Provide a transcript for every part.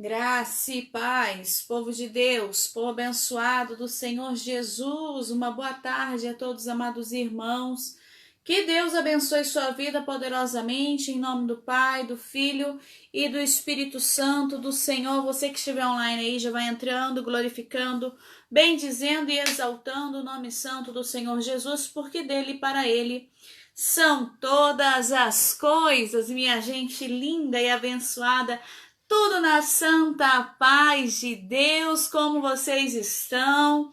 Graça e paz, povo de Deus, povo abençoado do Senhor Jesus, uma boa tarde a todos, amados irmãos. Que Deus abençoe sua vida poderosamente, em nome do Pai, do Filho e do Espírito Santo do Senhor. Você que estiver online aí já vai entrando, glorificando, bendizendo e exaltando o nome santo do Senhor Jesus, porque dele e para ele são todas as coisas, minha gente linda e abençoada. Tudo na santa paz de Deus. Como vocês estão?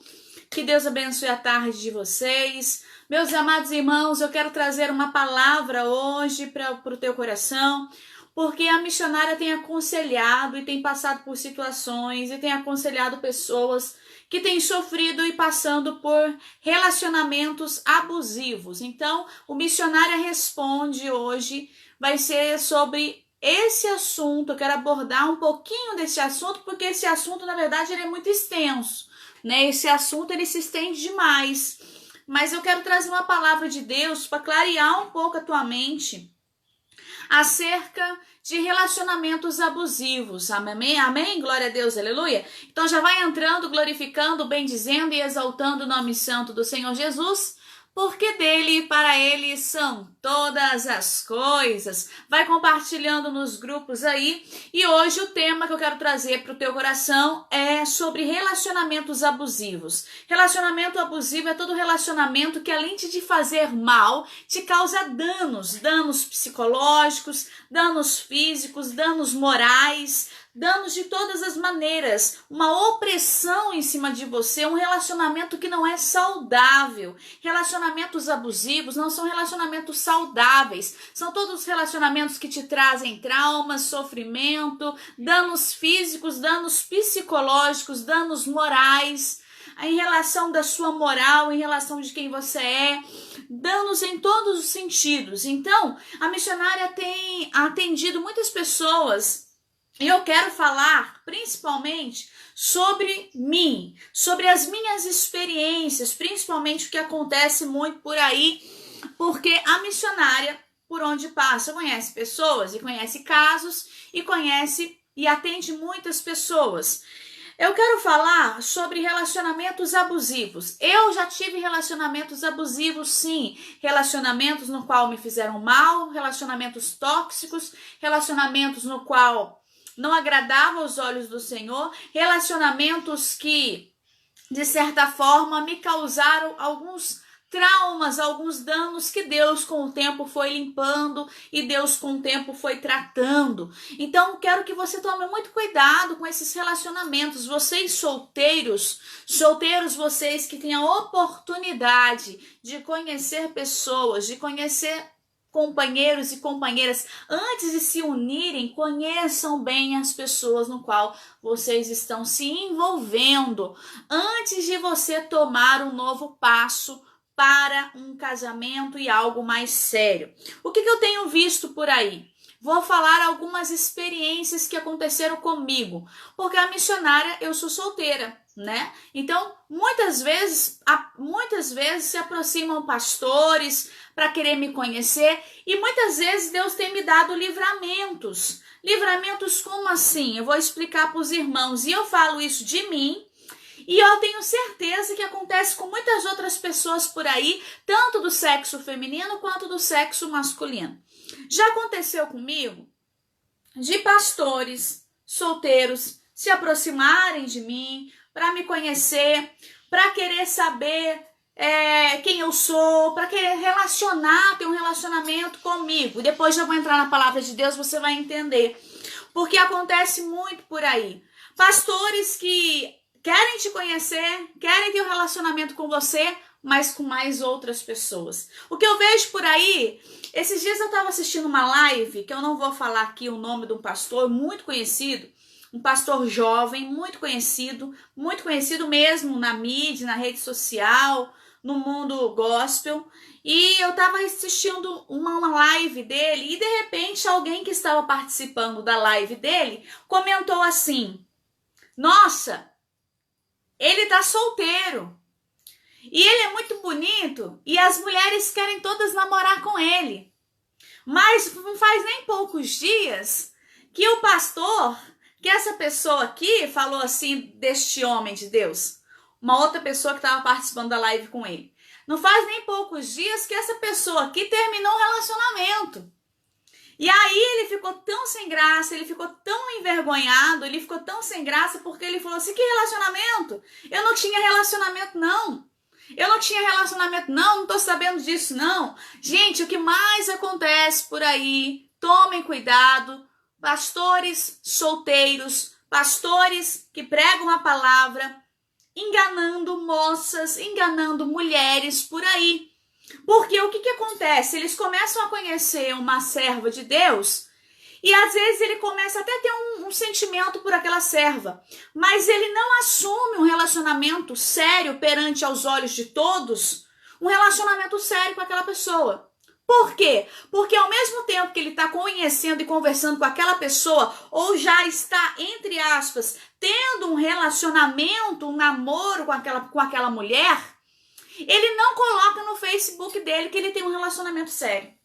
Que Deus abençoe a tarde de vocês. Meus amados irmãos, eu quero trazer uma palavra hoje para o teu coração, porque a missionária tem aconselhado e tem passado por situações e tem aconselhado pessoas que têm sofrido e passando por relacionamentos abusivos. Então, o Missionária Responde hoje vai ser sobre esse assunto. Eu quero abordar um pouquinho desse assunto, porque esse assunto, na verdade, ele é muito extenso, né? Esse assunto, ele se estende demais. Mas eu quero trazer uma palavra de Deus para clarear um pouco a tua mente acerca de relacionamentos abusivos. Amém? Amém? Glória a Deus, aleluia. Então já vai entrando, glorificando, bendizendo e exaltando o nome santo do Senhor Jesus, porque dele e para ele são todas as coisas. Vai compartilhando nos grupos aí. E hoje o tema que eu quero trazer para o teu coração é sobre relacionamentos abusivos. Relacionamento abusivo é todo relacionamento que, além de te fazer mal, te causa danos psicológicos, danos físicos, danos morais, danos de todas as maneiras, uma opressão em cima de você, um relacionamento que não é saudável. Relacionamentos abusivos não são relacionamentos saudáveis, são todos relacionamentos que te trazem traumas, sofrimento, danos físicos, danos psicológicos, danos morais, em relação da sua moral, em relação de quem você é, danos em todos os sentidos. Então, a missionária tem atendido muitas pessoas. E eu quero falar principalmente sobre mim, sobre as minhas experiências, principalmente o que acontece muito por aí, porque a missionária, por onde passa, conhece pessoas e conhece casos e conhece e atende muitas pessoas. Eu quero falar sobre relacionamentos abusivos. Eu já tive relacionamentos abusivos, sim. Relacionamentos no qual me fizeram mal, relacionamentos tóxicos, relacionamentos no qual não agradava aos olhos do Senhor, relacionamentos que, de certa forma, me causaram alguns traumas, alguns danos que Deus com o tempo foi limpando e Deus com o tempo foi tratando. Então, quero que você tome muito cuidado com esses relacionamentos. Vocês solteiros vocês que têm a oportunidade de conhecer pessoas, de conhecer companheiros e companheiras, antes de se unirem, conheçam bem as pessoas no qual vocês estão se envolvendo, antes de você tomar um novo passo para um casamento e algo mais sério. O que eu tenho visto por aí? Vou falar algumas experiências que aconteceram comigo, porque a missionária, eu sou solteira, né? Então, muitas vezes se aproximam pastores para querer me conhecer, e muitas vezes Deus tem me dado livramentos. Livramentos como assim? Eu vou explicar para os irmãos, e eu falo isso de mim, e eu tenho certeza que acontece com muitas outras pessoas por aí, tanto do sexo feminino quanto do sexo masculino. Já aconteceu comigo de pastores solteiros se aproximarem de mim para me conhecer, para querer saber quem eu sou, para querer ter um relacionamento comigo. E depois já vou entrar na palavra de Deus, você vai entender. Porque acontece muito por aí. Pastores que querem te conhecer, querem ter um relacionamento com você, mas com mais outras pessoas. O que eu vejo por aí, esses dias eu estava assistindo uma live, que eu não vou falar aqui o nome de um pastor muito conhecido, um pastor jovem, muito conhecido mesmo na mídia, na rede social, no mundo gospel, e eu estava assistindo uma live dele, e de repente alguém que estava participando da live dele comentou assim: nossa, ele tá solteiro, e ele é muito bonito, e as mulheres querem todas namorar com ele. Mas não faz nem poucos dias que o pastor que essa pessoa aqui falou assim deste homem de Deus? Uma outra pessoa que estava participando da live com ele. Não faz nem poucos dias que essa pessoa aqui terminou um relacionamento. E aí ele ficou tão sem graça, ele ficou tão envergonhado, ele ficou tão sem graça porque ele falou assim, que relacionamento? Eu não tinha relacionamento não. Eu não tinha relacionamento não tô sabendo disso não. Gente, o que mais acontece por aí, tomem cuidado, pastores solteiros, pastores que pregam a palavra, enganando moças, enganando mulheres por aí. Porque o que acontece? Eles começam a conhecer uma serva de Deus e às vezes ele começa até a ter um sentimento por aquela serva, mas ele não assume um relacionamento sério perante aos olhos de todos, um relacionamento sério com aquela pessoa. Por quê? Porque ao mesmo tempo que ele está conhecendo e conversando com aquela pessoa, ou já está, entre aspas, tendo um relacionamento, um namoro com aquela mulher, ele não coloca no Facebook dele que ele tem um relacionamento sério.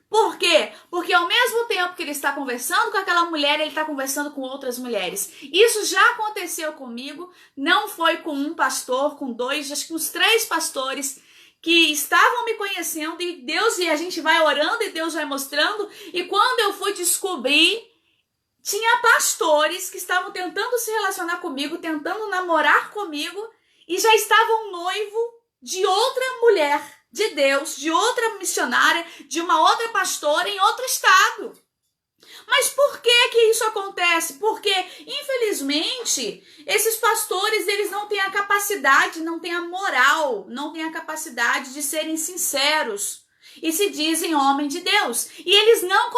Por quê? Porque ao mesmo tempo que ele está conversando com aquela mulher, ele está conversando com outras mulheres. Isso já aconteceu comigo, não foi com um pastor, com dois, acho que uns 3 pastores que estavam me conhecendo e a gente vai orando e Deus vai mostrando. E quando eu fui descobrir, tinha pastores que estavam tentando se relacionar comigo, tentando namorar comigo e já estavam noivo de outra mulher de Deus, de outra missionária, de uma outra pastora em outro estado. Mas por que isso acontece? Porque, infelizmente, esses pastores, eles não têm a capacidade, não têm a moral, não têm a capacidade de serem sinceros e se dizem homem de Deus. E eles não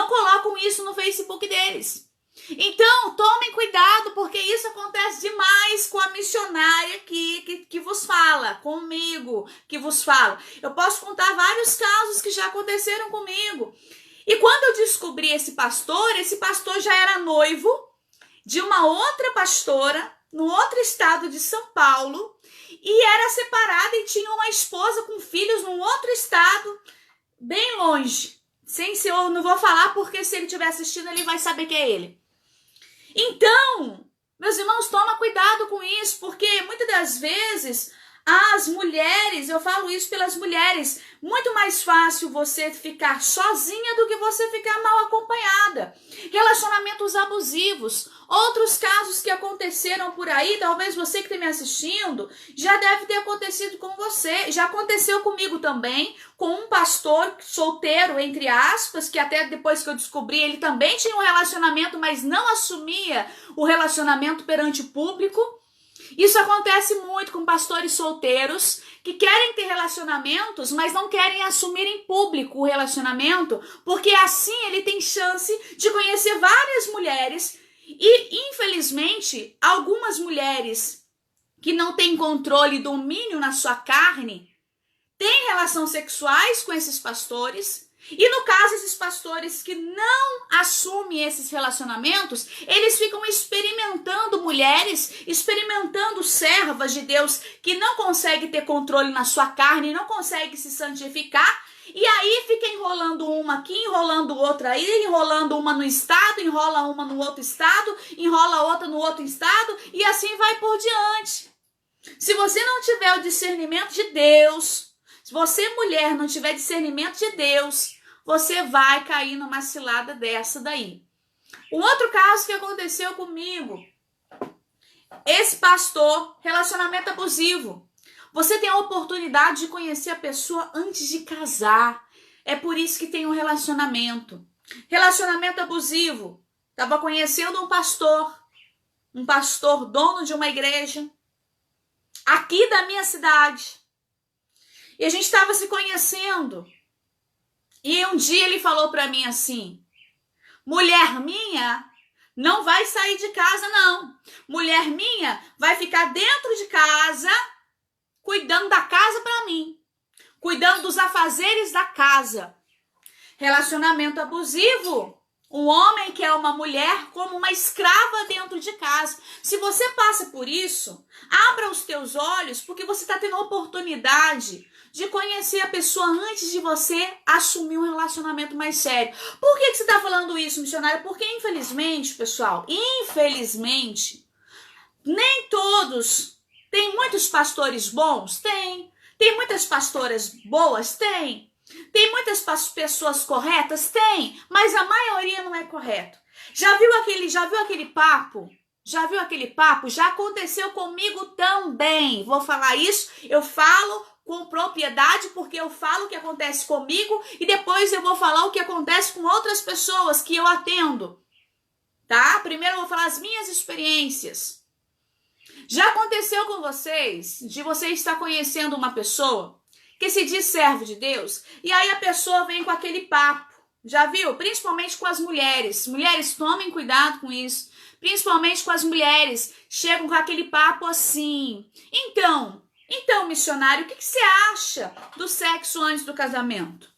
colocam isso no Facebook deles. Então, tomem cuidado, porque isso acontece demais com a missionária que vos fala, comigo, que vos fala. Eu posso contar vários casos que já aconteceram comigo. E quando eu descobri esse pastor já era noivo de uma outra pastora, no outro estado de São Paulo, e era separada e tinha uma esposa com filhos num outro estado, bem longe. Eu não vou falar porque se ele estiver assistindo, ele vai saber que é ele. Então, meus irmãos, toma cuidado com isso, porque muitas das vezes as mulheres, eu falo isso pelas mulheres, muito mais fácil você ficar sozinha do que você ficar mal acompanhada. Relacionamentos abusivos, outros casos que aconteceram por aí, talvez você que está me assistindo, já deve ter acontecido com você, já aconteceu comigo também, com um pastor solteiro, entre aspas, que até depois que eu descobri, ele também tinha um relacionamento, mas não assumia o relacionamento perante o público. Isso acontece muito com pastores solteiros que querem ter relacionamentos, mas não querem assumir em público o relacionamento, porque assim ele tem chance de conhecer várias mulheres e, infelizmente, algumas mulheres que não têm controle e domínio na sua carne têm relações sexuais com esses pastores. E no caso, esses pastores que não assumem esses relacionamentos, eles ficam experimentando mulheres, experimentando servas de Deus que não conseguem ter controle na sua carne, não conseguem se santificar, e aí fica enrolando uma aqui, enrolando outra aí, enrolando uma no estado, enrola uma no outro estado, enrola outra no outro estado, e assim vai por diante. Se você não tiver o discernimento de Deus, se você, mulher, não tiver discernimento de Deus, você vai cair numa cilada dessa daí. Um outro caso que aconteceu comigo, esse pastor, relacionamento abusivo. Você tem a oportunidade de conhecer a pessoa antes de casar. É por isso que tem um relacionamento. Relacionamento abusivo. Estava conhecendo um pastor dono de uma igreja, aqui da minha cidade. E a gente estava se conhecendo. E um dia ele falou para mim assim: mulher minha não vai sair de casa não. Mulher minha vai ficar dentro de casa, cuidando da casa para mim. Cuidando dos afazeres da casa. Relacionamento abusivo. Um homem que é considerar uma mulher como uma escrava dentro de casa. Se você passa por isso, abra os teus olhos, porque você está tendo a oportunidade de conhecer a pessoa antes de você assumir um relacionamento mais sério. Por que você está falando isso, missionária? Porque infelizmente, pessoal, infelizmente, nem todos. Tem muitos pastores bons? Tem. Tem muitas pastoras boas? Tem. Tem muitas pessoas corretas? Tem. Mas a maioria não é correto. Já viu aquele papo? Já viu aquele papo? Já aconteceu comigo também. Vou falar isso, eu falo com propriedade porque eu falo o que acontece comigo e depois eu vou falar o que acontece com outras pessoas que eu atendo. Tá? Primeiro eu vou falar as minhas experiências. Já aconteceu com vocês de você estar conhecendo uma pessoa que se diz servo de Deus e aí a pessoa vem com aquele papo? Já viu? Principalmente com as mulheres. Mulheres, tomem cuidado com isso. Principalmente com as mulheres. Chegam com aquele papo assim. Então, missionário, o que você acha do sexo antes do casamento?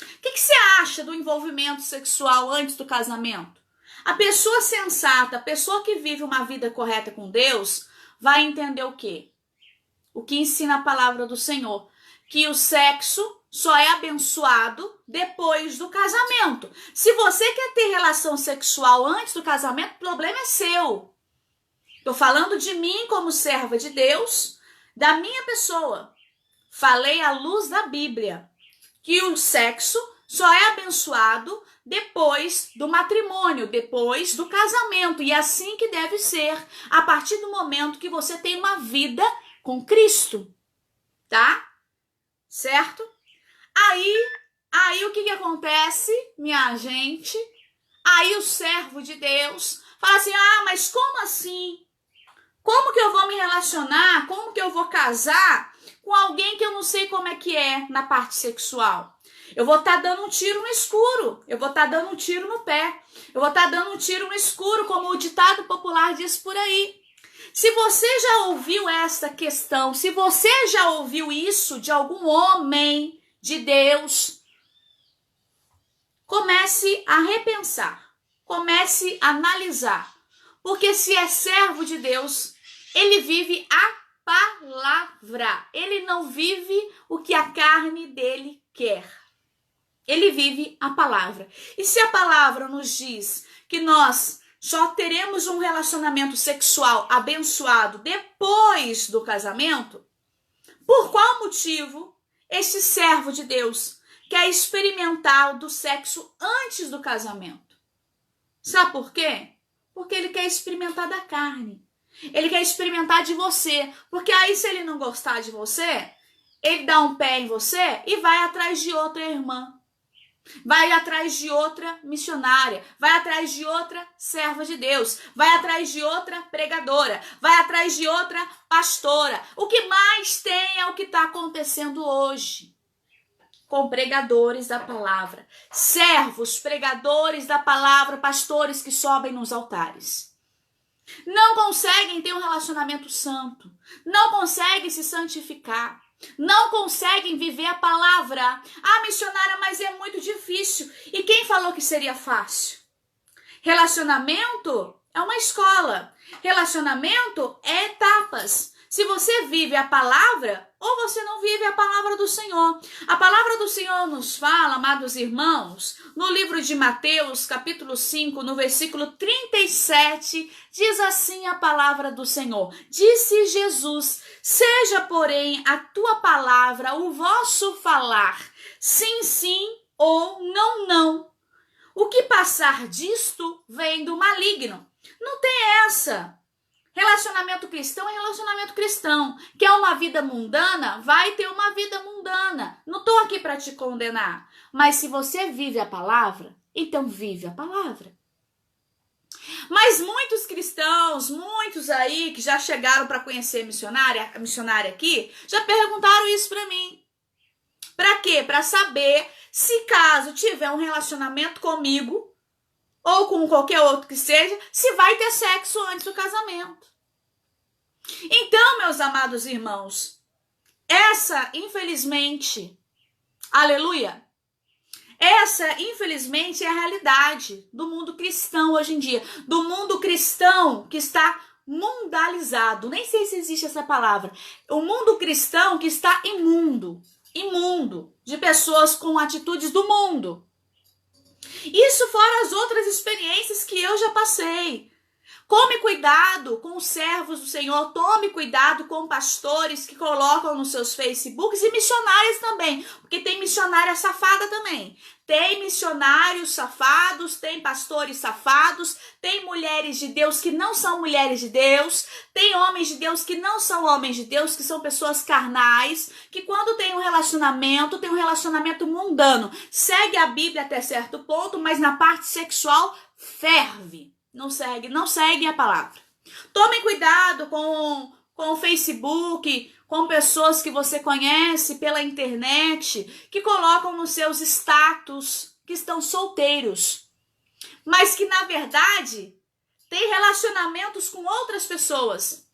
O que você acha do envolvimento sexual antes do casamento? A pessoa sensata, a pessoa que vive uma vida correta com Deus, vai entender o quê? O que ensina a palavra do Senhor. Que o sexo só é abençoado depois do casamento. Se você quer ter relação sexual antes do casamento, o problema é seu. Estou falando de mim como serva de Deus, da minha pessoa. Falei à luz da Bíblia que o sexo só é abençoado depois do matrimônio, depois do casamento. E é assim que deve ser, a partir do momento que você tem uma vida com Cristo, tá? Certo? Aí o que acontece, minha gente? Aí o servo de Deus fala assim, mas como assim? Como que eu vou me relacionar? Como que eu vou casar com alguém que eu não sei como é que é na parte sexual? Eu vou estar dando um tiro no escuro, eu vou estar dando um tiro no pé, eu vou estar dando um tiro no escuro, como o ditado popular diz por aí. Se você já ouviu essa questão, se você já ouviu isso de algum homem de Deus, comece a repensar, comece a analisar, porque se é servo de Deus, ele vive a palavra, ele não vive o que a carne dele quer, ele vive a palavra. E se a palavra nos diz que nós só teremos um relacionamento sexual abençoado depois do casamento, por qual motivo este servo de Deus quer experimentar do sexo antes do casamento? Sabe por quê? Porque ele quer experimentar da carne. Ele quer experimentar de você. Porque aí, se ele não gostar de você, ele dá um pé em você e vai atrás de outra irmã. Vai atrás de outra missionária, vai atrás de outra serva de Deus, vai atrás de outra pregadora, vai atrás de outra pastora. O que mais tem é o que está acontecendo hoje com pregadores da palavra, servos, pregadores da palavra, pastores que sobem nos altares. Não conseguem ter um relacionamento santo, não conseguem se santificar. Não conseguem viver a palavra. Missionária, mas é muito difícil. E quem falou que seria fácil? Relacionamento é uma escola. Relacionamento é etapas. Se você vive a palavra, ou você não vive a palavra do Senhor. A palavra do Senhor nos fala, amados irmãos, no livro de Mateus, capítulo 5, no versículo 37, diz assim a palavra do Senhor. Disse Jesus, seja, porém, a tua palavra, o vosso falar, sim, sim, ou não, não. O que passar disto vem do maligno. Não tem essa. Relacionamento cristão é relacionamento cristão. Quer uma vida mundana? Vai ter uma vida mundana. Não estou aqui para te condenar. Mas se você vive a palavra, então vive a palavra. Mas muitos cristãos, muitos aí que já chegaram para conhecer a missionária aqui, já perguntaram isso para mim. Para quê? Para saber se caso tiver um relacionamento comigo, ou com qualquer outro que seja, se vai ter sexo antes do casamento. Então, meus amados irmãos, essa, infelizmente, aleluia, Essa, infelizmente, é a realidade do mundo cristão hoje em dia, do mundo cristão que está mundalizado. Nem sei se existe essa palavra. O mundo cristão que está imundo, de pessoas com atitudes do mundo. Isso fora as outras experiências que eu já passei. Tome cuidado com os servos do Senhor, tome cuidado com pastores que colocam nos seus Facebooks e missionárias também, porque tem missionária safada também. Tem missionários safados, tem pastores safados, tem mulheres de Deus que não são mulheres de Deus, tem homens de Deus que não são homens de Deus, que são pessoas carnais, que quando tem um relacionamento mundano, segue a Bíblia até certo ponto, mas na parte sexual ferve. Não segue a palavra. Tome cuidado com o Facebook, com pessoas que você conhece pela internet, que colocam nos seus status que estão solteiros, mas que na verdade tem relacionamentos com outras pessoas,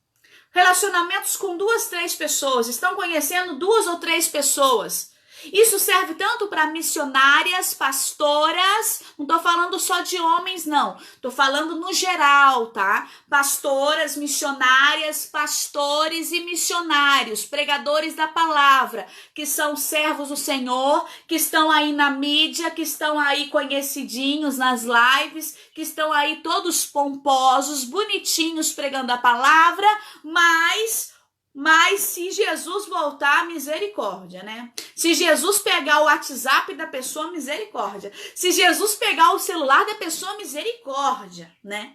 relacionamentos com 2, 3 pessoas, estão conhecendo 2 ou 3 pessoas. Isso serve tanto para missionárias, pastoras, não tô falando só de homens, não. Tô falando no geral, tá? Pastoras, missionárias, pastores e missionários, pregadores da palavra, que são servos do Senhor, que estão aí na mídia, que estão aí conhecidinhos nas lives, que estão aí todos pomposos, bonitinhos pregando a palavra, mas se Jesus voltar, misericórdia, né? Se Jesus pegar o WhatsApp da pessoa, misericórdia. Se Jesus pegar o celular da pessoa, misericórdia, né?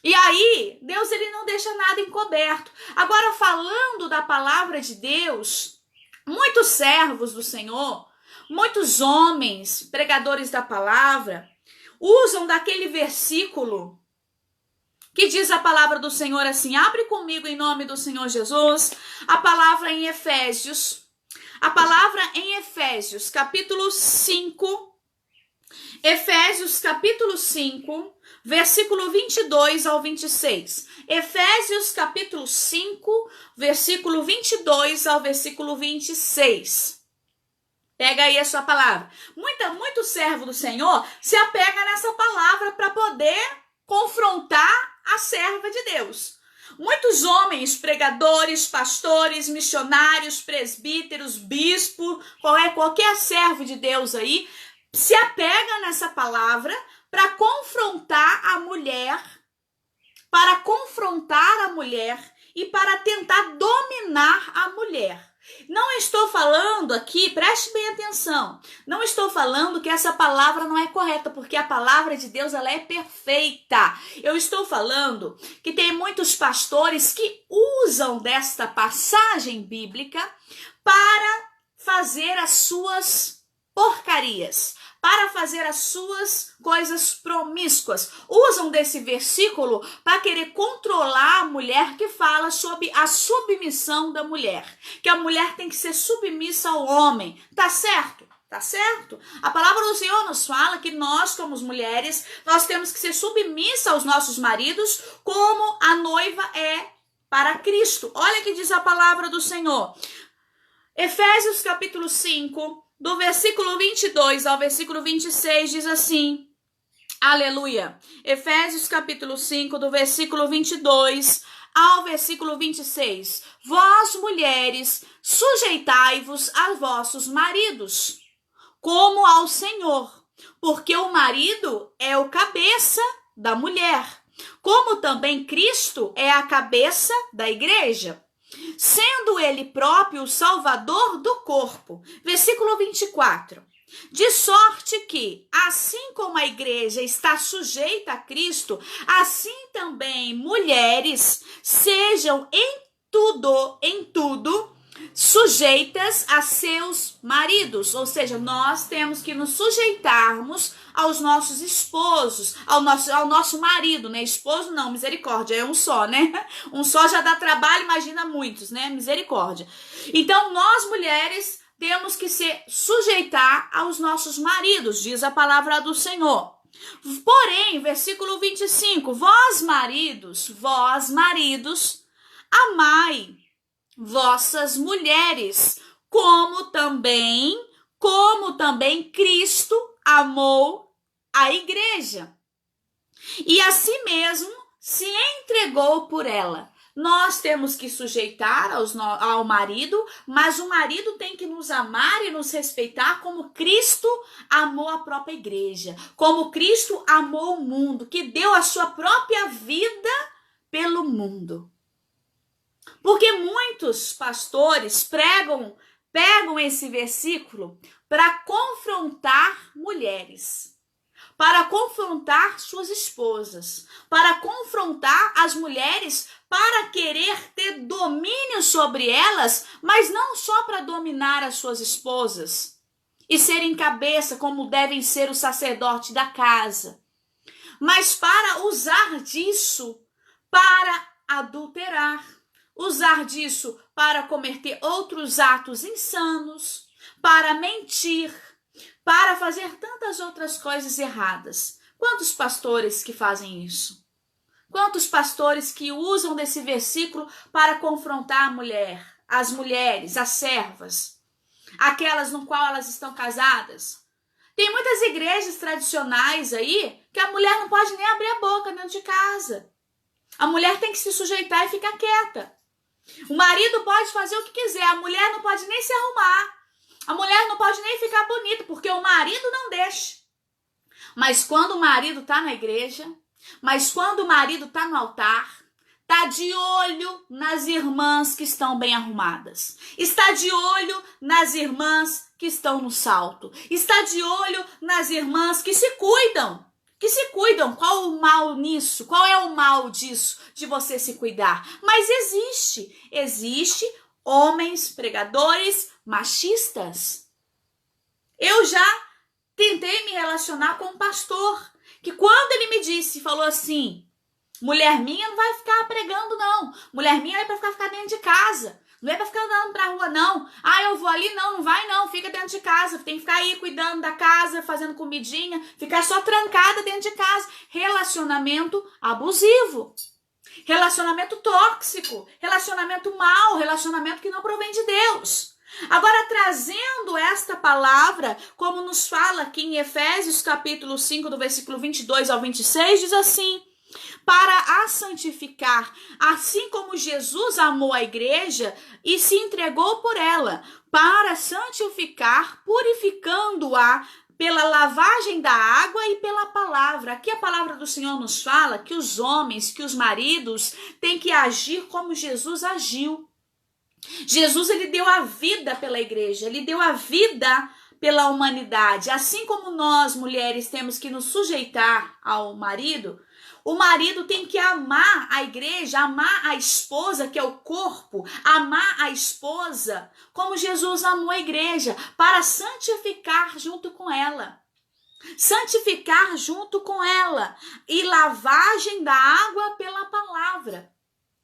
E aí, Deus ele não deixa nada encoberto. Agora, falando da palavra de Deus, muitos servos do Senhor, muitos homens, pregadores da palavra, usam daquele versículo que diz a palavra do Senhor assim, abre comigo em nome do Senhor Jesus, a palavra em Efésios, capítulo 5, Efésios capítulo 5, versículo 22 ao 26. Efésios capítulo 5, versículo 22 ao versículo 26. Pega aí a sua palavra. Muito servo do Senhor se apega nessa palavra para poder confrontar a serva de Deus. Muitos homens, pregadores, pastores, missionários, presbíteros, bispo, qualquer servo de Deus aí, se apega nessa palavra para confrontar a mulher e para tentar dominar a mulher. Não estou falando aqui, preste bem atenção, não estou falando que essa palavra não é correta, porque a palavra de Deus ela é perfeita. Eu estou falando que tem muitos pastores que usam desta passagem bíblica para fazer as suas porcarias, para fazer as suas coisas promíscuas. Usam desse versículo para querer controlar a mulher, que fala sobre a submissão da mulher. Que a mulher tem que ser submissa ao homem. Tá certo? Tá certo? A palavra do Senhor nos fala que nós, como mulheres, nós temos que ser submissa aos nossos maridos, como a noiva é para Cristo. Olha que diz a palavra do Senhor. Efésios capítulo 5, do versículo 22 ao versículo 26, diz assim, aleluia. Efésios capítulo 5, do versículo 22 ao versículo 26. Vós, mulheres, sujeitai-vos a vossos maridos, como ao Senhor, porque o marido é o cabeça da mulher, como também Cristo é a cabeça da igreja, sendo ele próprio o salvador do corpo. Versículo 24. De sorte que, assim como a igreja está sujeita a Cristo, assim também mulheres sejam em tudo, sujeitas a seus maridos. Ou seja, nós temos que nos sujeitarmos aos nossos esposos, ao nosso marido, né? Esposo não, misericórdia, é um só, né? Um só já dá trabalho, imagina muitos, né? Misericórdia. Então, nós mulheres temos que se sujeitar aos nossos maridos, diz a palavra do Senhor. Porém, versículo 25, vós maridos, amai vossas mulheres, como também como também Cristo amou a igreja e a si mesmo se entregou por ela. Nós temos que sujeitar ao marido, mas o marido tem que nos amar e nos respeitar como Cristo amou a própria igreja, como Cristo amou o mundo, que deu a sua própria vida pelo mundo. Porque muitos pastores pegam esse versículo para confrontar mulheres, para confrontar suas esposas, para confrontar as mulheres, para querer ter domínio sobre elas, mas não só para dominar as suas esposas e serem cabeça como devem ser os sacerdotes da casa, mas para usar disso para adulterar, usar disso para cometer outros atos insanos, para mentir, para fazer tantas outras coisas erradas. Quantos pastores que fazem isso? Quantos pastores que usam desse versículo para confrontar a mulher, as mulheres, as servas, aquelas no qual elas estão casadas? Tem muitas igrejas tradicionais aí que a mulher não pode nem abrir a boca dentro de casa. A mulher tem que se sujeitar e ficar quieta. O marido pode fazer o que quiser, a mulher não pode nem se arrumar. A mulher não pode nem ficar bonita, porque o marido não deixa. Mas quando o marido está na igreja, mas quando o marido está no altar, está de olho nas irmãs que estão bem arrumadas, está de olho nas irmãs que estão no salto, está de olho nas irmãs que se cuidam. Qual o mal nisso? Qual é o mal disso, de você se cuidar? Mas existe homens pregadores machistas. Eu já tentei me relacionar com um pastor, que quando ele me falou assim, mulher minha não vai ficar pregando não, mulher minha é para ficar dentro de casa, não é para ficar andando pra rua não, eu vou ali, não vai não, fica dentro de casa, tem que ficar aí cuidando da casa, fazendo comidinha, ficar só trancada dentro de casa. Relacionamento abusivo, relacionamento tóxico, relacionamento mau, relacionamento que não provém de Deus. Agora, trazendo esta palavra, como nos fala aqui em Efésios capítulo 5, do versículo 22 ao 26, diz assim: para a santificar, assim como Jesus amou a igreja e se entregou por ela, para santificar, purificando-a pela lavagem da água e pela palavra. Aqui a palavra do Senhor nos fala que os homens, que os maridos têm que agir como Jesus agiu. Jesus, ele deu a vida pela igreja, ele deu a vida pela humanidade. Assim como nós, mulheres, temos que nos sujeitar ao marido, o marido tem que amar a igreja, amar a esposa, que é o corpo, amar a esposa como Jesus amou a igreja, para santificar junto com ela. Santificar junto com ela e lavagem da água pela palavra.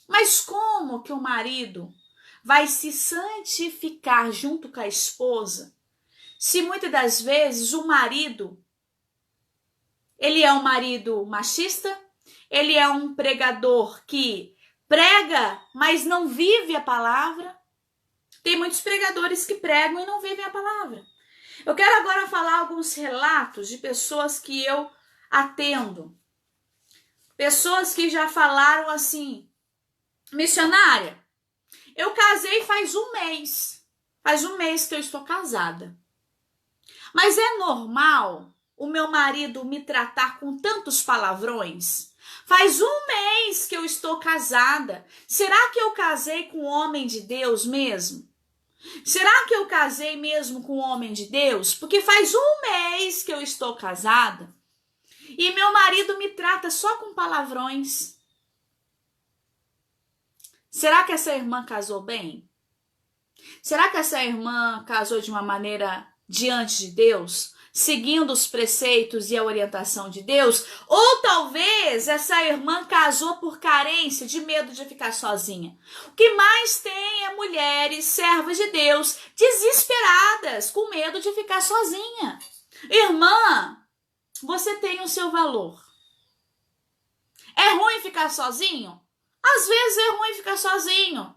Mas como que o marido vai se santificar junto com a esposa, se muitas das vezes o marido, ele é um marido machista, ele é um pregador que prega, mas não vive a palavra? Tem muitos pregadores que pregam e não vivem a palavra. Eu quero agora falar alguns relatos de pessoas que eu atendo. Pessoas que já falaram assim: missionária, eu casei faz um mês. Faz um mês que eu estou casada. Mas é normal o meu marido me tratar com tantos palavrões? Faz um mês que eu estou casada. Será que eu casei com um homem de Deus mesmo? Será que eu casei mesmo com um homem de Deus? Porque faz um mês que eu estou casada e meu marido me trata só com palavrões. Será que essa irmã casou bem? Será que essa irmã casou de uma maneira diante de Deus, seguindo os preceitos e a orientação de Deus? Ou talvez essa irmã casou por carência, de medo de ficar sozinha? O que mais tem é mulheres, servas de Deus, desesperadas, com medo de ficar sozinha. Irmã, você tem o seu valor. É ruim ficar sozinho? Às vezes é ruim ficar sozinho.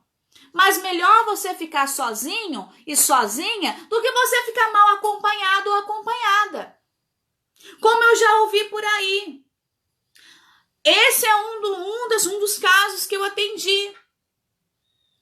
Mas melhor você ficar sozinho e sozinha do que você ficar mal acompanhado ou acompanhada. Como eu já ouvi por aí. Esse é um dos casos que eu atendi.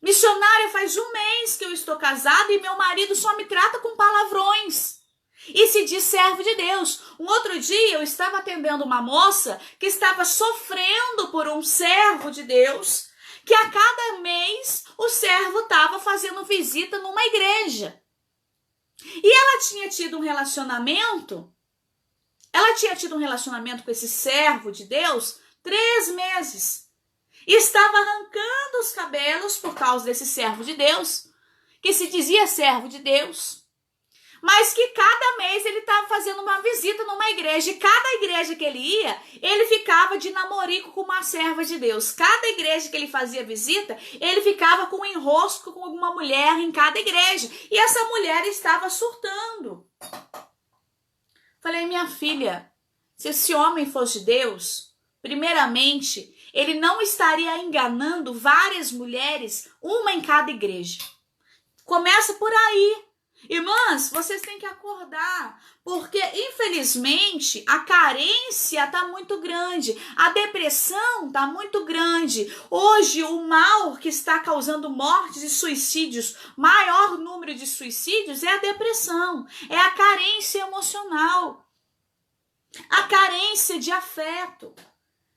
Missionária, faz um mês que eu estou casada e meu marido só me trata com palavrões. E se diz servo de Deus. Um outro dia eu estava atendendo uma moça que estava sofrendo por um servo de Deus, que a cada mês o servo estava fazendo visita numa igreja. E ela tinha tido um relacionamento com esse servo de Deus 3 meses. E estava arrancando os cabelos por causa desse servo de Deus, que se dizia servo de Deus, mas que cada mês ele estava fazendo uma visita numa igreja, e cada igreja que ele ia, ele ficava de namorico com uma serva de Deus. Cada igreja que ele fazia visita, ele ficava com um enrosco com alguma mulher em cada igreja, e essa mulher estava surtando. Falei, minha filha, se esse homem fosse de Deus, primeiramente, ele não estaria enganando várias mulheres, uma em cada igreja. Começa por aí. Irmãs, vocês têm que acordar, porque infelizmente a carência está muito grande, a depressão está muito grande. Hoje o mal que está causando mortes e suicídios, maior número de suicídios é a depressão, é a carência emocional, a carência de afeto.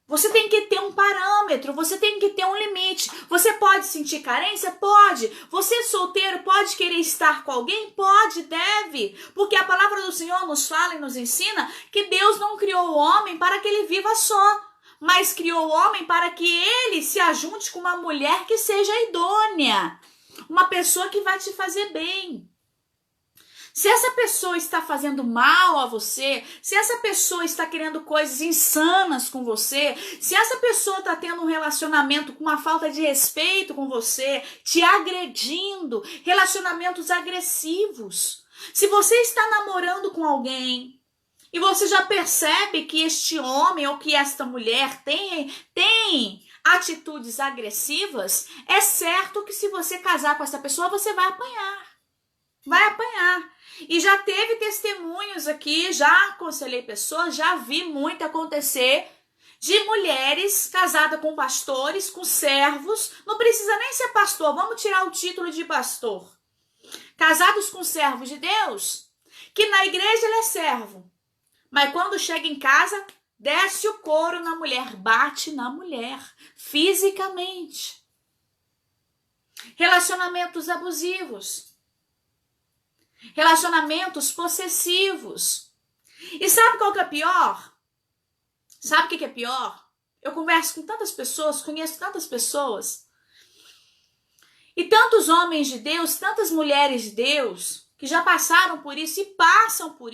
Você tem que ter um parâmetro, você tem que ter um limite. Você pode sentir carência? Pode. Você solteiro pode querer estar com alguém? Pode, deve. Porque a palavra do Senhor nos fala e nos ensina que Deus não criou o homem para que ele viva só, mas criou o homem para que ele se ajunte com uma mulher que seja idônea, uma pessoa que vai te fazer bem. Se essa pessoa está fazendo mal a você, se essa pessoa está querendo coisas insanas com você, se essa pessoa está tendo um relacionamento com uma falta de respeito com você, te agredindo, relacionamentos agressivos, se você está namorando com alguém e você já percebe que este homem ou que esta mulher tem atitudes agressivas, é certo que se você casar com essa pessoa, você vai apanhar. Vai apanhar. E já teve testemunhos aqui, já aconselhei pessoas, já vi muito acontecer de mulheres casadas com pastores, com servos, não precisa nem ser pastor, vamos tirar o título de pastor. Casados com servos de Deus, que na igreja ele é servo, mas quando chega em casa, desce o couro na mulher, bate na mulher, fisicamente. Relacionamentos abusivos. Relacionamentos possessivos. E sabe qual que é pior? Sabe o que é pior? Eu converso com tantas pessoas, conheço tantas pessoas, e tantos homens de Deus, tantas mulheres de Deus, que já passaram por isso e passam por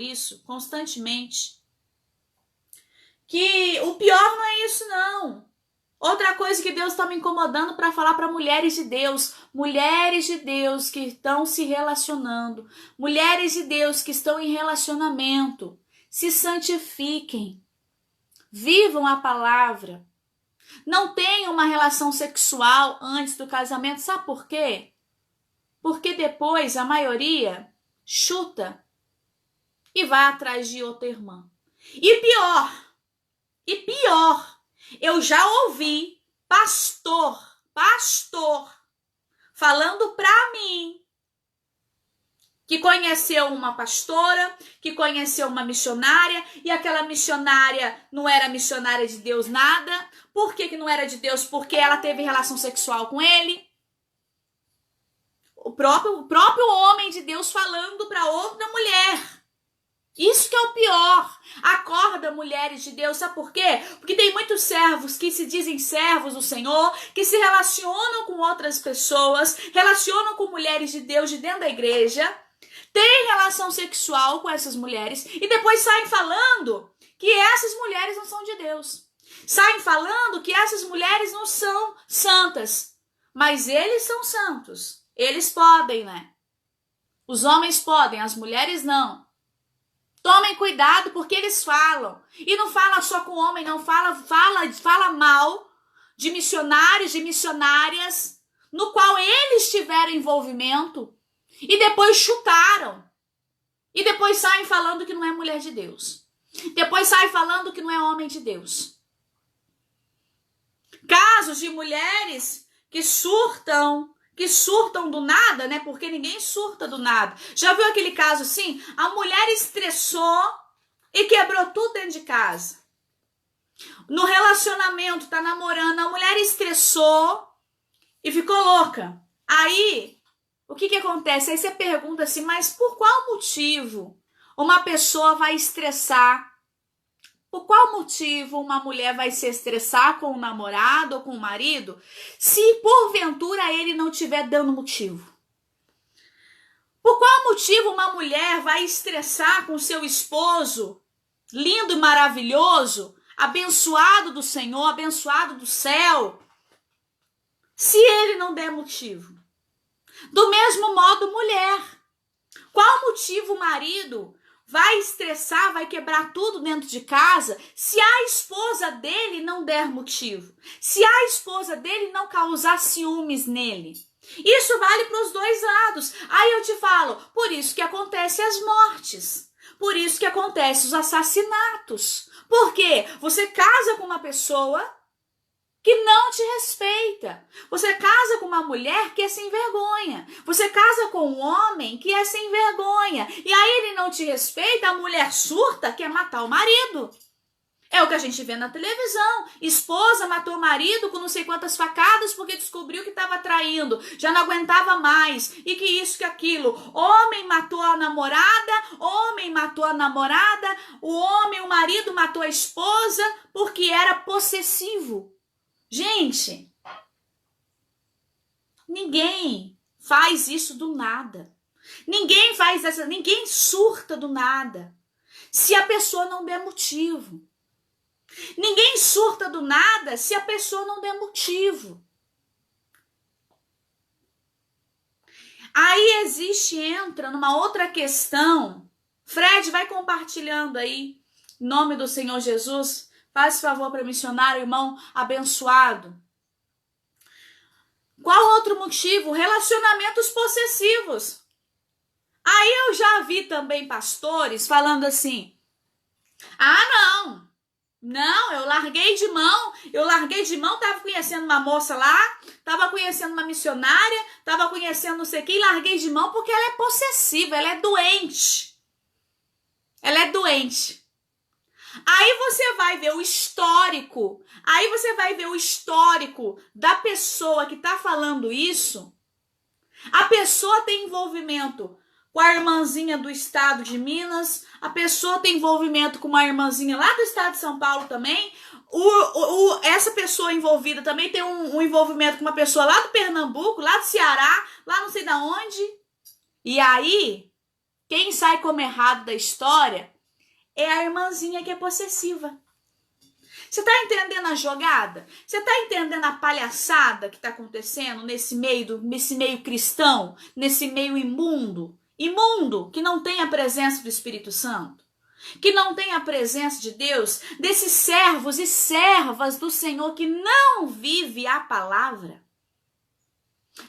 isso constantemente, que o pior não é isso não. Outra coisa que Deus está me incomodando para falar para mulheres de Deus que estão se relacionando, mulheres de Deus que estão em relacionamento, se santifiquem, vivam a palavra, não tenham uma relação sexual antes do casamento. Sabe por quê? Porque depois a maioria chuta e vai atrás de outra irmã. E pior, eu já ouvi pastor falando pra mim que conheceu uma pastora, que conheceu uma missionária, e aquela missionária não era missionária de Deus nada. Por que não era de Deus? Porque ela teve relação sexual com ele. O próprio homem de Deus falando para outra mulher. Isso que é o pior. Acorda, mulheres de Deus. Sabe por quê? Porque tem muitos servos que se dizem servos do Senhor, que se relacionam com outras pessoas, relacionam com mulheres de Deus de dentro da igreja, têm relação sexual com essas mulheres e depois saem falando que essas mulheres não são de Deus. Saem falando que essas mulheres não são santas. Mas eles são santos. Eles podem, né? Os homens podem, as mulheres não. Tomem cuidado porque eles falam. E não fala só com o homem, não. Fala mal de missionários e missionárias no qual eles tiveram envolvimento e depois chutaram. E depois saem falando que não é mulher de Deus. Depois saem falando que não é homem de Deus. Casos de mulheres que surtam do nada, né? Porque ninguém surta do nada. Já viu aquele caso assim? A mulher estressou e quebrou tudo dentro de casa. No relacionamento, tá namorando, a mulher estressou e ficou louca. Aí, o que acontece? Aí você pergunta assim, mas por qual motivo uma pessoa vai estressar? Por qual motivo uma mulher vai se estressar com o namorado ou com o marido, se porventura ele não estiver dando motivo? Por qual motivo uma mulher vai estressar com seu esposo, lindo e maravilhoso, abençoado do Senhor, abençoado do céu, se ele não der motivo? Do mesmo modo, mulher. Qual motivo o marido vai estressar, vai quebrar tudo dentro de casa, se a esposa dele não der motivo? Se a esposa dele não causar ciúmes nele? Isso vale para os dois lados. Aí eu te falo, por isso que acontecem as mortes. Por isso que acontecem os assassinatos. Por quê? Você casa com uma pessoa que não te respeita. Você casa com uma mulher que é sem vergonha. Você casa com um homem que é sem vergonha. E aí ele não te respeita, a mulher surta, quer matar o marido. É o que a gente vê na televisão. Esposa matou o marido com não sei quantas facadas porque descobriu que estava traindo. Já não aguentava mais. E que isso, que aquilo. Homem matou a namorada, homem matou a namorada, o marido matou a esposa porque era possessivo. Gente, ninguém faz isso do nada. Ninguém surta do nada, se a pessoa não der motivo. Ninguém surta do nada se a pessoa não der motivo. Aí entra numa outra questão. Fred, vai compartilhando aí, em nome do Senhor Jesus. Faz favor para missionário, irmão abençoado. Qual outro motivo? Relacionamentos possessivos. Aí eu já vi também pastores falando assim, não, eu larguei de mão, tava conhecendo uma moça lá, tava conhecendo uma missionária, tava conhecendo não sei quem, larguei de mão porque ela é possessiva, ela é doente. Aí você vai ver o histórico. Da pessoa que tá falando isso. A pessoa tem envolvimento com a irmãzinha do estado de Minas. A pessoa tem envolvimento com uma irmãzinha lá do estado de São Paulo também. Essa pessoa envolvida também tem um envolvimento com uma pessoa lá do Pernambuco, lá do Ceará, lá não sei da onde. E aí, quem sai como errado da história é a irmãzinha que é possessiva. Você tá entendendo a jogada? Você tá entendendo a palhaçada que tá acontecendo nesse meio cristão, nesse meio imundo? Imundo, que não tem a presença do Espírito Santo, que não tem a presença de Deus, desses servos e servas do Senhor que não vive a palavra.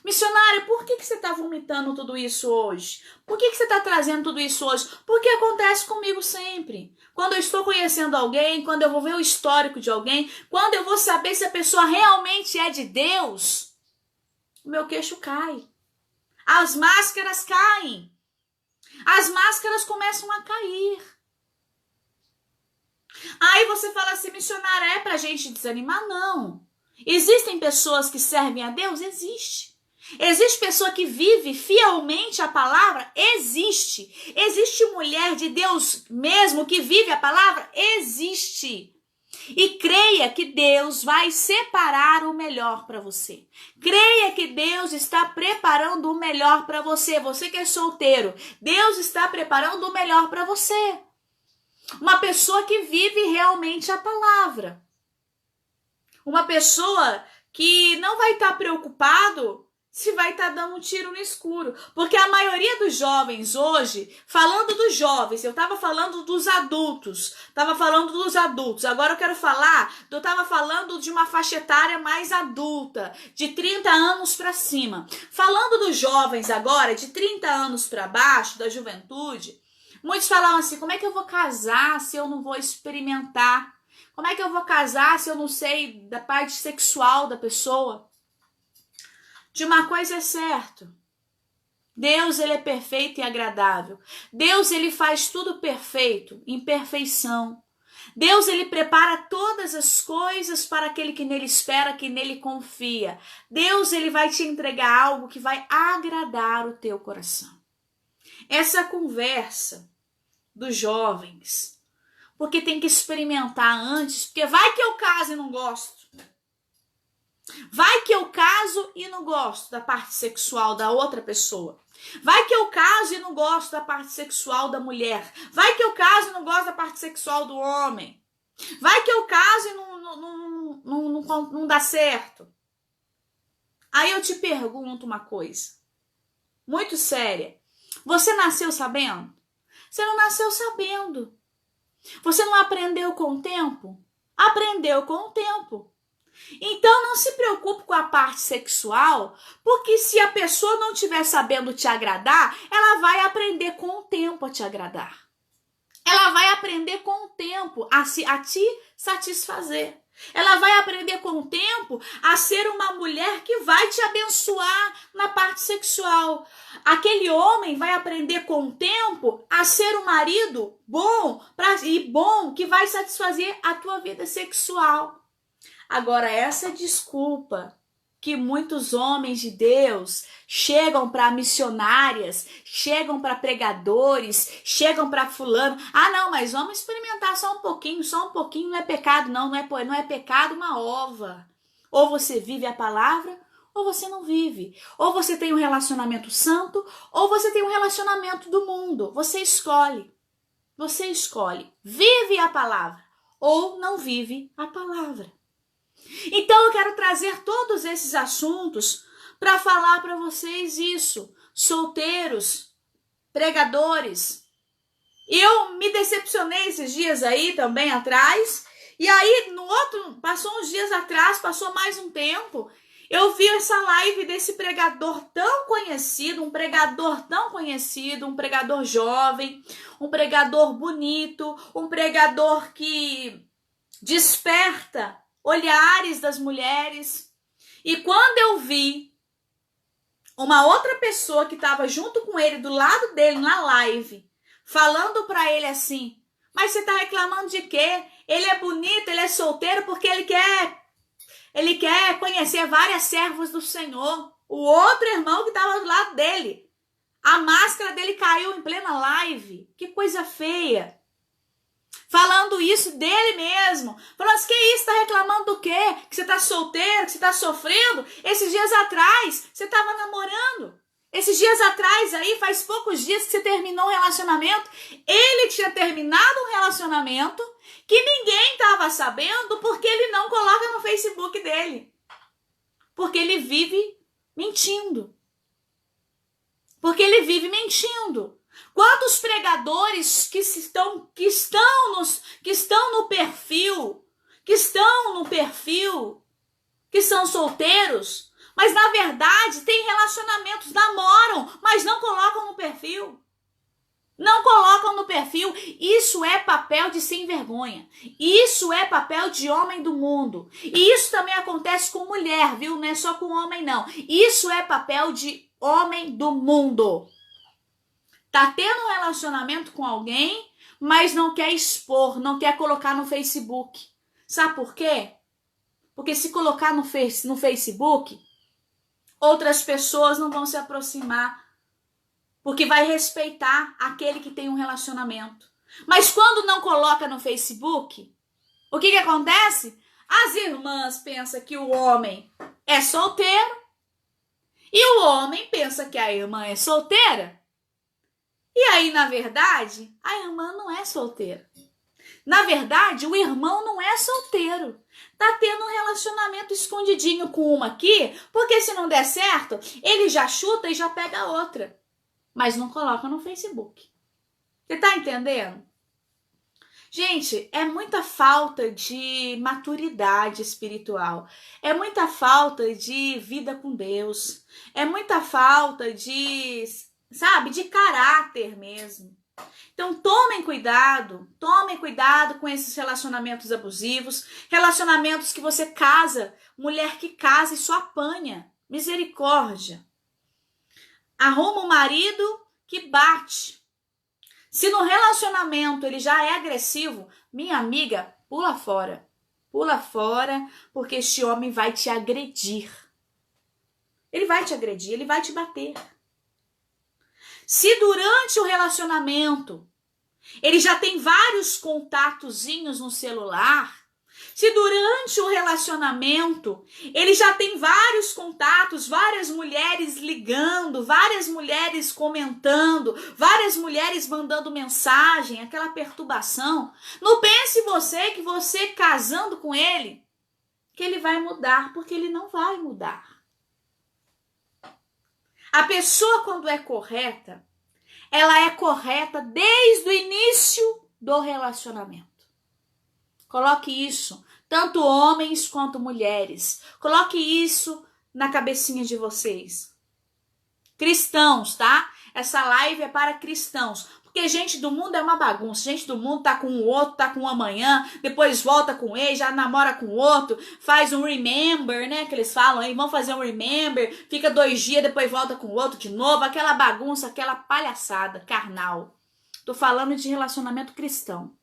Missionário, por que você está vomitando tudo isso hoje? Por que você está trazendo tudo isso hoje? Porque acontece comigo sempre. Quando eu estou conhecendo alguém, quando eu vou ver o histórico de alguém, quando eu vou saber se a pessoa realmente é de Deus, o meu queixo cai. As máscaras caem. As máscaras começam a cair. Aí você fala assim, missionária, é pra gente desanimar? Não. Existem pessoas que servem a Deus? Existe. Existe pessoa que vive fielmente a palavra? Existe. Existe mulher de Deus mesmo que vive a palavra? Existe. E creia que Deus vai separar o melhor para você. Creia que Deus está preparando o melhor para você. Você que é solteiro, Deus está preparando o melhor para você. Uma pessoa que vive realmente a palavra. Uma pessoa que não vai estar preocupado se vai estar dando um tiro no escuro. Porque a maioria dos jovens hoje, falando dos jovens, eu estava falando dos adultos, agora eu quero falar, eu estava falando de uma faixa etária mais adulta, de 30 anos para cima. Falando dos jovens agora, de 30 anos para baixo, da juventude, muitos falavam assim, como é que eu vou casar se eu não vou experimentar? Como é que eu vou casar se eu não sei da parte sexual da pessoa? De uma coisa é certo, Deus ele é perfeito e agradável. Deus ele faz tudo perfeito, em perfeição. Deus ele prepara todas as coisas para aquele que nele espera, que nele confia. Deus ele vai te entregar algo que vai agradar o teu coração. Essa conversa dos jovens, porque tem que experimentar antes, porque vai que eu caso e não gosto. Vai que eu caso e não gosto da parte sexual da outra pessoa. Vai que eu caso e não gosto da parte sexual da mulher. Vai que eu caso e não gosto da parte sexual do homem. Vai que eu caso e não dá certo. Aí eu te pergunto uma coisa, muito séria. Você nasceu sabendo? Você não nasceu sabendo. Você não aprendeu com o tempo? Aprendeu com o tempo. Então não se preocupe com a parte sexual, porque se a pessoa não estiver sabendo te agradar, ela vai aprender com o tempo a te agradar. Ela vai aprender com o tempo a te satisfazer. Ela vai aprender com o tempo a ser uma mulher que vai te abençoar na parte sexual. Aquele homem vai aprender com o tempo a ser um marido bom que vai satisfazer a tua vida sexual. Agora, essa desculpa que muitos homens de Deus chegam para missionárias, chegam para pregadores, chegam para fulano. Ah, não, mas vamos experimentar só um pouquinho não é pecado, não é pecado uma ova. Ou você vive a palavra, ou você não vive. Ou você tem um relacionamento santo, ou você tem um relacionamento do mundo. Você escolhe. Vive a palavra, ou não vive a palavra. Então eu quero trazer todos esses assuntos para falar para vocês isso. Solteiros, pregadores. Eu me decepcionei esses dias aí também atrás. E aí passou uns dias atrás, passou mais um tempo, eu vi essa live desse pregador tão conhecido, um pregador jovem, um pregador bonito, um pregador que desperta olhares das mulheres. E quando eu vi uma outra pessoa que estava junto com ele, do lado dele, na live, falando para ele assim, mas você está reclamando de quê? Ele é bonito, ele é solteiro porque ele quer conhecer várias servas do Senhor. O outro irmão que estava do lado dele, a máscara dele caiu em plena live. Que coisa feia. Falando isso dele mesmo. Falando assim, que isso, tá reclamando do quê? Que você tá solteiro, que você tá sofrendo? Esses dias atrás, você tava namorando. Esses dias atrás aí, faz poucos dias que você terminou um relacionamento. Ele tinha terminado um relacionamento que ninguém tava sabendo porque ele não coloca no Facebook dele. Porque ele vive mentindo. Quantos pregadores que estão no perfil, que são solteiros, mas na verdade têm relacionamentos, namoram, mas não colocam no perfil. Isso é papel de sem vergonha. Isso é papel de homem do mundo. E isso também acontece com mulher, viu? Não é só com homem, não. Isso é papel de homem do mundo. Tá tendo um relacionamento com alguém, mas não quer expor, não quer colocar no Facebook. Sabe por quê? Porque se colocar no Facebook, outras pessoas não vão se aproximar, porque vai respeitar aquele que tem um relacionamento. Mas quando não coloca no Facebook, o que acontece? As irmãs pensam que o homem é solteiro e o homem pensa que a irmã é solteira. E aí, na verdade, a irmã não é solteira. Na verdade, o irmão não é solteiro. Tá tendo um relacionamento escondidinho com uma aqui, porque se não der certo, ele já chuta e já pega a outra. Mas não coloca no Facebook. Você tá entendendo? Gente, é muita falta de maturidade espiritual. É muita falta de vida com Deus. É muita falta de, sabe, de caráter mesmo. Então tomem cuidado com esses relacionamentos abusivos, relacionamentos que você casa, mulher que casa e só apanha. Misericórdia. Arruma um marido que bate. Se no relacionamento ele já é agressivo, minha amiga, pula fora. Pula fora, porque este homem vai te agredir. Ele vai te agredir, ele vai te bater. Se durante o relacionamento ele já tem vários contatozinhos no celular, se durante o relacionamento ele já tem vários contatos, várias mulheres ligando, várias mulheres comentando, várias mulheres mandando mensagem, aquela perturbação, não pense você que você casando com ele, que ele vai mudar, porque ele não vai mudar. A pessoa, quando é correta, ela é correta desde o início do relacionamento. Coloque isso, tanto homens quanto mulheres. Coloque isso na cabecinha de vocês. Cristãos, tá? Essa live é para cristãos. Porque gente do mundo é uma bagunça. Gente do mundo tá com o outro, tá com um amanhã, depois volta com ele, já namora com o outro, faz um remember, né? Que eles falam aí, vão fazer um remember, fica 2 dias, depois volta com o outro de novo. Aquela bagunça, aquela palhaçada carnal. Tô falando de relacionamento cristão.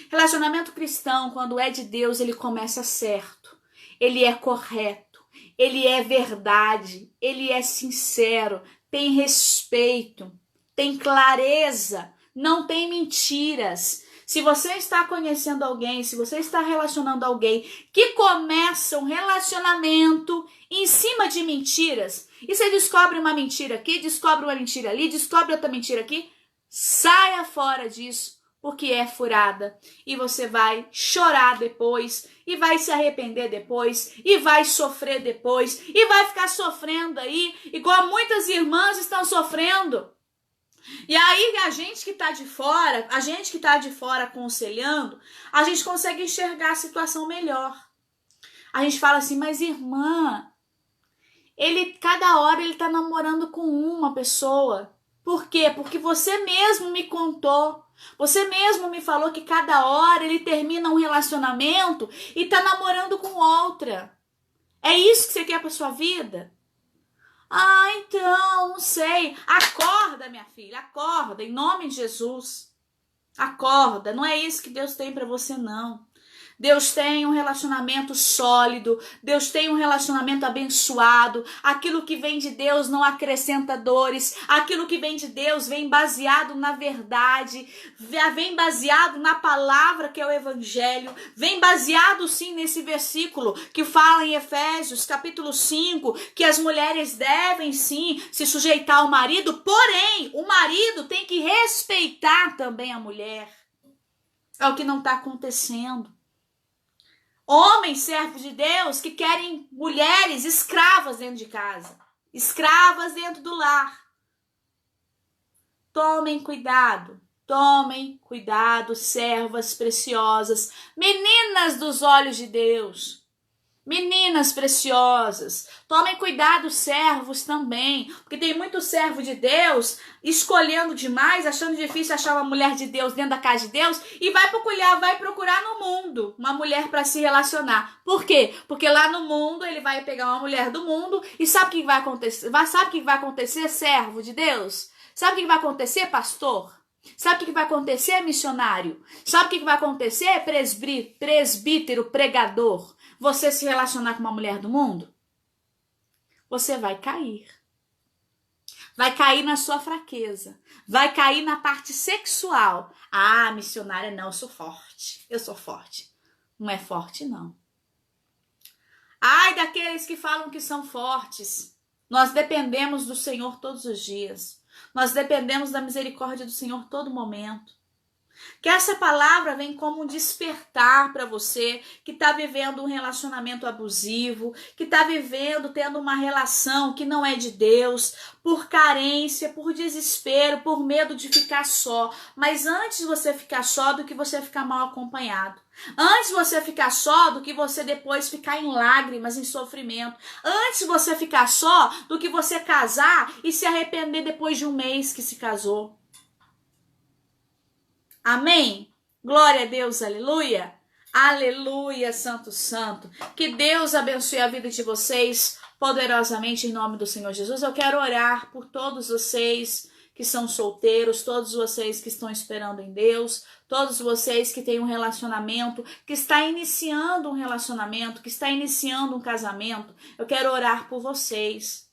Relacionamento cristão, quando é de Deus, ele começa certo. Ele é correto. Ele é verdade. Ele é sincero. Tem respeito. Tem clareza, não tem mentiras. Se você está conhecendo alguém, se você está relacionando alguém que começa um relacionamento em cima de mentiras, e você descobre uma mentira aqui, descobre uma mentira ali, descobre outra mentira aqui, saia fora disso, porque é furada. E você vai chorar depois, e vai se arrepender depois, e vai sofrer depois, e vai ficar sofrendo aí, igual muitas irmãs estão sofrendo. E aí a gente que tá de fora aconselhando, a gente consegue enxergar a situação melhor. A gente fala assim, mas irmã, cada hora ele tá namorando com uma pessoa. Por quê? Porque você mesmo me contou, você mesmo me falou que cada hora ele termina um relacionamento e tá namorando com outra. É isso que você quer pra sua vida? Ah, então, não sei. Acorda, minha filha, acorda, em nome de Jesus. Acorda, não é isso que Deus tem para você, não. Deus tem um relacionamento sólido, Deus tem um relacionamento abençoado. Aquilo que vem de Deus não acrescenta dores, aquilo que vem de Deus vem baseado na verdade, vem baseado na palavra que é o evangelho, vem baseado sim nesse versículo que fala em Efésios capítulo 5, que as mulheres devem sim se sujeitar ao marido, porém o marido tem que respeitar também a mulher. É o que não está acontecendo. Homens, servos de Deus, que querem mulheres escravas dentro de casa. Escravas dentro do lar. Tomem cuidado, servas preciosas. Meninas dos olhos de Deus. Meninas preciosas, tomem cuidado, servos também, porque tem muito servo de Deus escolhendo demais, achando difícil achar uma mulher de Deus dentro da casa de Deus e vai procurar no mundo uma mulher para se relacionar. Por quê? Porque lá no mundo ele vai pegar uma mulher do mundo e sabe o que vai acontecer? Sabe o que vai acontecer, servo de Deus? Sabe o que vai acontecer, pastor? Sabe o que vai acontecer, missionário? Sabe o que vai acontecer, presbítero, pregador? Você se relacionar com uma mulher do mundo? Você vai cair. Vai cair na sua fraqueza. Vai cair na parte sexual. Ah, missionária, não, eu sou forte. Eu sou forte. Não é forte, não. Ai daqueles que falam que são fortes. Nós dependemos do Senhor todos os dias. Nós dependemos da misericórdia do Senhor todo momento. Que essa palavra vem como um despertar para você que está vivendo um relacionamento abusivo, que está vivendo, tendo uma relação que não é de Deus, por carência, por desespero, por medo de ficar só. Mas antes de você ficar só do que você ficar mal acompanhado. Antes de você ficar só do que você depois ficar em lágrimas, em sofrimento. Antes de você ficar só do que você casar e se arrepender depois de um mês que se casou. Amém? Glória a Deus, aleluia. Aleluia, santo, santo. Que Deus abençoe a vida de vocês poderosamente em nome do Senhor Jesus. Eu quero orar por todos vocês que são solteiros, todos vocês que estão esperando em Deus, todos vocês que têm um relacionamento, que está iniciando um relacionamento, que está iniciando um casamento. Eu quero orar por vocês,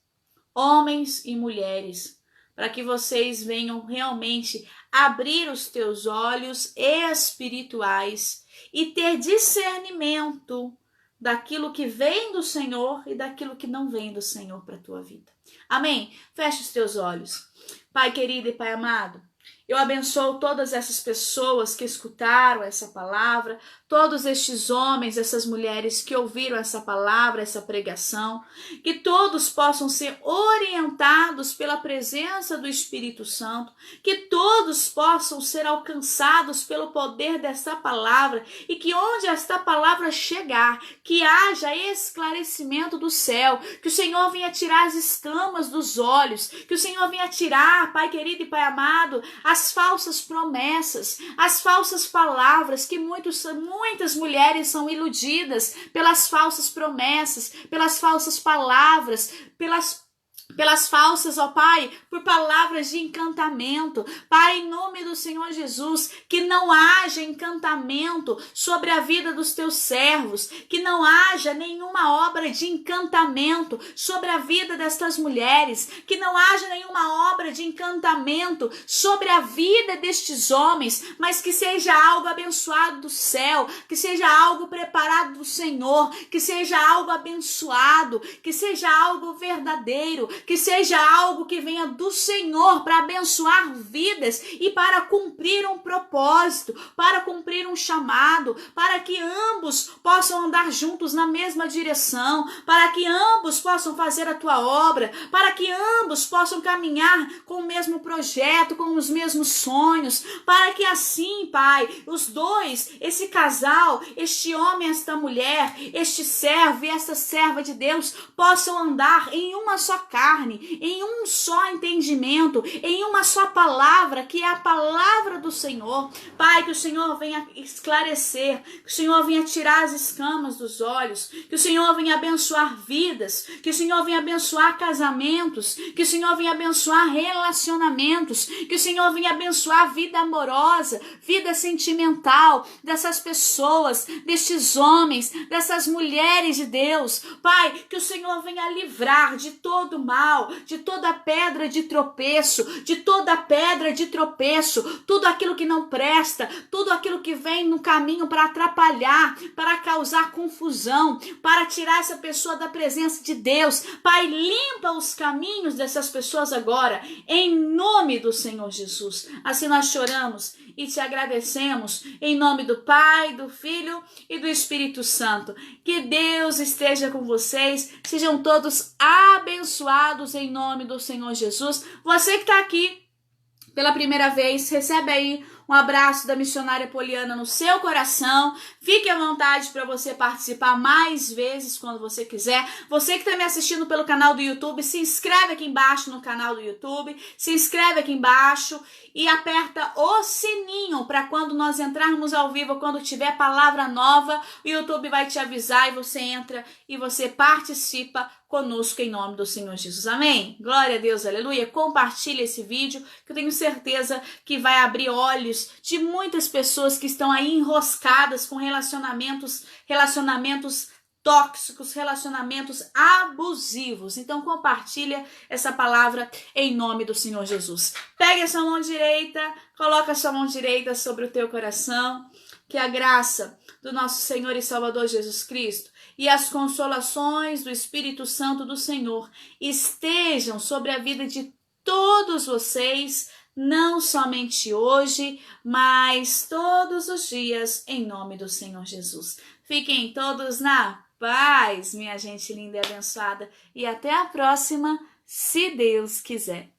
homens e mulheres, para que vocês venham realmente abrir os teus olhos espirituais e ter discernimento daquilo que vem do Senhor e daquilo que não vem do Senhor para a tua vida. Amém? Feche os teus olhos. Pai querido e Pai amado, eu abençoo todas essas pessoas que escutaram essa palavra, todos estes homens, essas mulheres que ouviram essa palavra, essa pregação, que todos possam ser orientados pela presença do Espírito Santo, que todos possam ser alcançados pelo poder dessa palavra e que onde esta palavra chegar, que haja esclarecimento do céu, que o Senhor venha tirar as escamas dos olhos, que o Senhor venha tirar, Pai querido e Pai amado, as falsas promessas, as falsas palavras, que muitas mulheres são iludidas pelas falsas promessas, pelas falsas palavras, pelas falsas, ó Pai, por palavras de encantamento. Pai, em nome do Senhor Jesus, que não haja encantamento sobre a vida dos teus servos, que não haja nenhuma obra de encantamento sobre a vida destas mulheres, que não haja nenhuma obra de encantamento sobre a vida destes homens, mas que seja algo abençoado do céu, que seja algo preparado do Senhor, que seja algo abençoado, que seja algo verdadeiro, que seja algo que venha do Senhor para abençoar vidas e para cumprir um propósito, para cumprir um chamado, para que ambos possam andar juntos na mesma direção, para que ambos possam fazer a tua obra, para que ambos possam caminhar com o mesmo projeto, com os mesmos sonhos, para que assim, Pai, os dois, esse casal, este homem, esta mulher, este servo e esta serva de Deus possam andar em uma só carne, em um só entendimento, em uma só palavra, que é a palavra do Senhor. Pai, que o Senhor venha esclarecer, que o Senhor venha tirar as escamas dos olhos, que o Senhor venha abençoar vidas, que o Senhor venha abençoar casamentos, que o Senhor venha abençoar relacionamentos, que o Senhor venha abençoar vida amorosa, vida sentimental dessas pessoas, destes homens, dessas mulheres de Deus. Pai, que o Senhor venha livrar de todo mal, de toda pedra de tropeço, tudo aquilo que não presta, tudo aquilo que vem no caminho para atrapalhar, para causar confusão, para tirar essa pessoa da presença de Deus. Pai, limpa os caminhos dessas pessoas agora, em nome do Senhor Jesus. Assim nós choramos e te agradecemos, em nome do Pai, do Filho e do Espírito Santo. Que Deus esteja com vocês, sejam todos abençoados em nome do Senhor Jesus. Você que está aqui pela primeira vez, recebe aí um abraço da missionária Poliana no seu coração. Fique à vontade para você participar mais vezes quando você quiser. Você que está me assistindo pelo canal do YouTube, se inscreve aqui embaixo no canal do YouTube, se inscreve aqui embaixo e aperta o sininho para quando nós entrarmos ao vivo, quando tiver palavra nova, o YouTube vai te avisar e você entra e você participa conosco em nome do Senhor Jesus. Amém? Glória a Deus, aleluia. Compartilhe esse vídeo que eu tenho certeza que vai abrir olhos de muitas pessoas que estão aí enroscadas com relacionamentos tóxicos, relacionamentos abusivos. Então compartilha essa palavra em nome do Senhor Jesus. Pega a sua mão direita, coloca a sua mão direita sobre o teu coração, que a graça do nosso Senhor e Salvador Jesus Cristo e as consolações do Espírito Santo do Senhor estejam sobre a vida de todos vocês não somente hoje, mas todos os dias, em nome do Senhor Jesus. Fiquem todos na paz, minha gente linda e abençoada, e até a próxima, se Deus quiser.